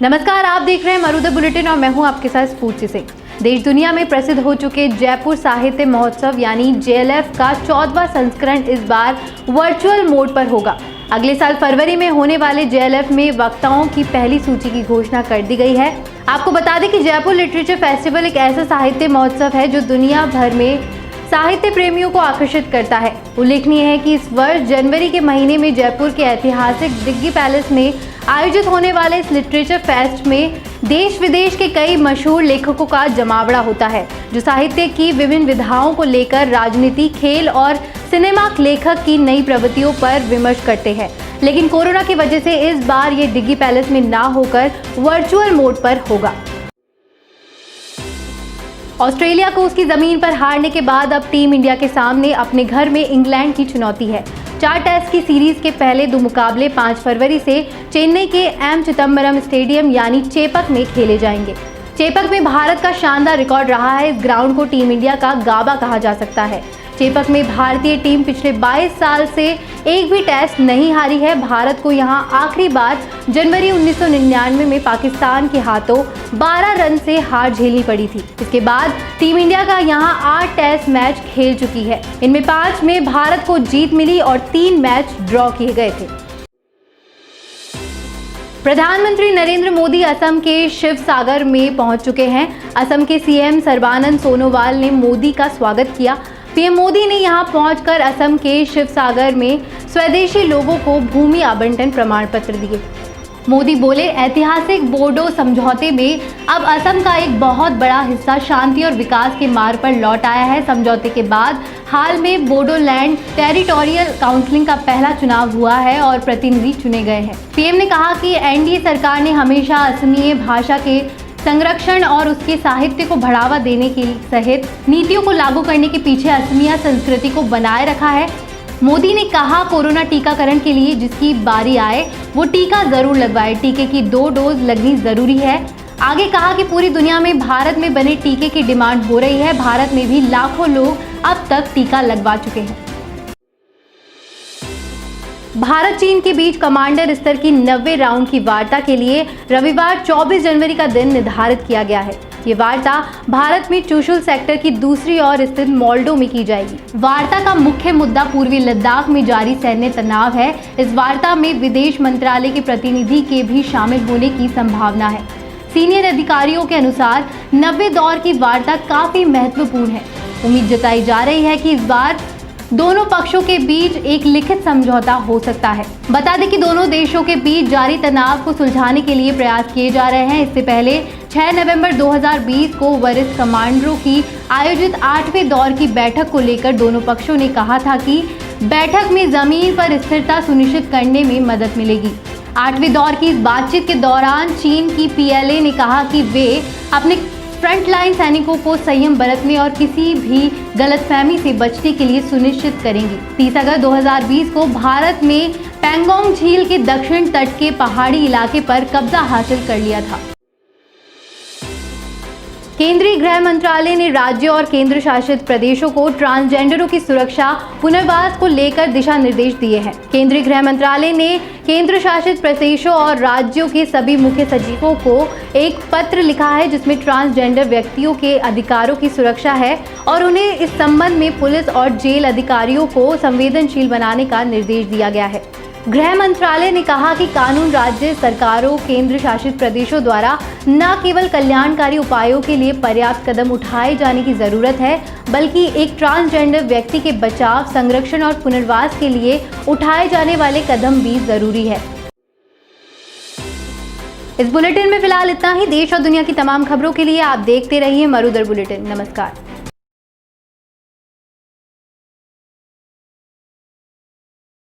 नमस्कार, आप देख रहे हैं मरुदर बुलेटिन और मैं हूं आपके साथ स्फूर्ति सिंह। देश दुनिया में प्रसिद्ध हो चुके जयपुर साहित्य महोत्सव यानी JLF का 14वां संस्करण इस बार वर्चुअल मोड पर होगा। अगले साल फरवरी में होने वाले JLF में वक्ताओं की पहली सूची की घोषणा कर दी गई है। आपको बता दें कि जयपुर लिटरेचर फेस्टिवल एक ऐसा साहित्य महोत्सव है जो दुनिया भर में साहित्य प्रेमियों को आकर्षित करता है। उल्लेखनीय है कि इस वर्ष जनवरी के महीने में जयपुर के ऐतिहासिक डिग्गी पैलेस में आयोजित होने वाले इस लिटरेचर फेस्ट में देश विदेश के कई मशहूर लेखकों का जमावड़ा होता है, जो साहित्य की विभिन्न विधाओं को लेकर राजनीति, खेल और सिनेमा लेखक की नई प्रवृत्तियों पर विमर्श करते हैं। लेकिन कोरोना की वजह से इस बार ये डिग्गी पैलेस में ना होकर वर्चुअल मोड पर होगा। ऑस्ट्रेलिया को उसकी जमीन पर हारने के बाद अब टीम इंडिया के सामने अपने घर में इंग्लैंड की चुनौती है। 4 टेस्ट की सीरीज के पहले 2 मुकाबले 5 फरवरी से चेन्नई के एम चिदम्बरम स्टेडियम यानी चेपक में खेले जाएंगे। चेपक में भारत का शानदार रिकॉर्ड रहा है। इस ग्राउंड को टीम इंडिया का गाबा कहा जा सकता है। चेपक में भारतीय टीम पिछले 22 साल से एक भी टेस्ट नहीं हारी है। भारत को यहां आखिरी बार जनवरी 1999 में पाकिस्तान के हाथों 12 रन से हार झेलनी पड़ी थी। इसके बाद टीम इंडिया का यहां 8 टेस्ट मैच खेल चुकी है। इनमें 5 में भारत को जीत मिली और 3 मैच ड्रॉ किए गए थे। प्रधानमंत्री नरेंद्र मोदी असम के शिवसागर में पहुंच चुके हैं। असम के CM सर्बानंद सोनोवाल ने मोदी का स्वागत किया। पीएम मोदी ने यहां पहुंचकर असम के शिवसागर में स्वदेशी लोगों को भूमि आवंटन प्रमाण पत्र दिए। मोदी बोले, ऐतिहासिक बोडो समझौते में अब असम का एक बहुत बड़ा हिस्सा शांति और विकास के मार्ग पर लौट आया है। समझौते के बाद हाल में बोडोलैंड टेरिटोरियल काउंसिल का पहला चुनाव हुआ है और प्रतिनिधि चुने गए हैं। पीएम ने कहा कि NDA सरकार ने हमेशा असमिया भाषा के संरक्षण और उसके साहित्य को बढ़ावा देने के सहित नीतियों को लागू करने के पीछे असमिया संस्कृति को बनाए रखा है। मोदी ने कहा, कोरोना टीकाकरण के लिए जिसकी बारी आए वो टीका जरूर लगवाए। टीके की 2 डोज लगनी जरूरी है। आगे कहा कि पूरी दुनिया में भारत में बने टीके की डिमांड हो रही है। भारत में भी लाखों लोग अब तक टीका लगवा चुके हैं। भारत चीन के बीच कमांडर स्तर की 90वें राउंड की वार्ता के लिए रविवार 24 जनवरी का दिन निर्धारित किया गया है। ये वार्ता भारत में चुशुल सेक्टर की दूसरी ओर स्थित मोल्डो में की जाएगी। वार्ता का मुख्य मुद्दा पूर्वी लद्दाख में जारी सैन्य तनाव है। इस वार्ता में विदेश मंत्रालय के प्रतिनिधि के भी शामिल होने की संभावना है। सीनियर अधिकारियों के अनुसार 90वें दौर की वार्ता काफी महत्वपूर्ण है। उम्मीद जताई जा रही है कि इस बार दोनों पक्षों के बीच एक लिखित समझौता हो सकता है। बता दें कि दोनों देशों के बीच जारी तनाव को सुलझाने के लिए प्रयास किए जा रहे हैं। इससे पहले 6 नवंबर 2020 को वरिष्ठ कमांडरों की आयोजित 8वें दौर की बैठक को लेकर दोनों पक्षों ने कहा था कि बैठक में जमीन पर स्थिरता सुनिश्चित करने में मदद मिलेगी। 8वें दौर की इस बातचीत के दौरान चीन की PLA ने कहा कि वे अपने फ्रंटलाइन सैनिकों को संयम बरतने और किसी भी गलतफहमी से बचने के लिए सुनिश्चित करेंगी। 30 अगस्त 2020 को भारत में पैंगोंग झील के दक्षिण तट के पहाड़ी इलाके पर कब्जा हासिल कर लिया था। केंद्रीय गृह मंत्रालय ने राज्यों और केंद्र शासित प्रदेशों को ट्रांसजेंडरों की सुरक्षा पुनर्वास को लेकर दिशा निर्देश दिए हैं। केंद्रीय गृह मंत्रालय ने केंद्र शासित प्रदेशों और राज्यों के सभी मुख्य सचिवों को एक पत्र लिखा है, जिसमें ट्रांसजेंडर व्यक्तियों के अधिकारों की सुरक्षा है और उन्हें इस संबंध में पुलिस और जेल अधिकारियों को संवेदनशील बनाने का निर्देश दिया गया है। गृह मंत्रालय ने कहा कि कानून राज्य सरकारों, केंद्र शासित प्रदेशों द्वारा न केवल कल्याणकारी उपायों के लिए पर्याप्त कदम उठाए जाने की जरूरत है, बल्कि एक ट्रांसजेंडर व्यक्ति के बचाव, संरक्षण और पुनर्वास के लिए उठाए जाने वाले कदम भी जरूरी है। इस बुलेटिन में फिलहाल इतना ही। देश और दुनिया की तमाम खबरों के लिए आप देखते रहिए मरुदर बुलेटिन। नमस्कार।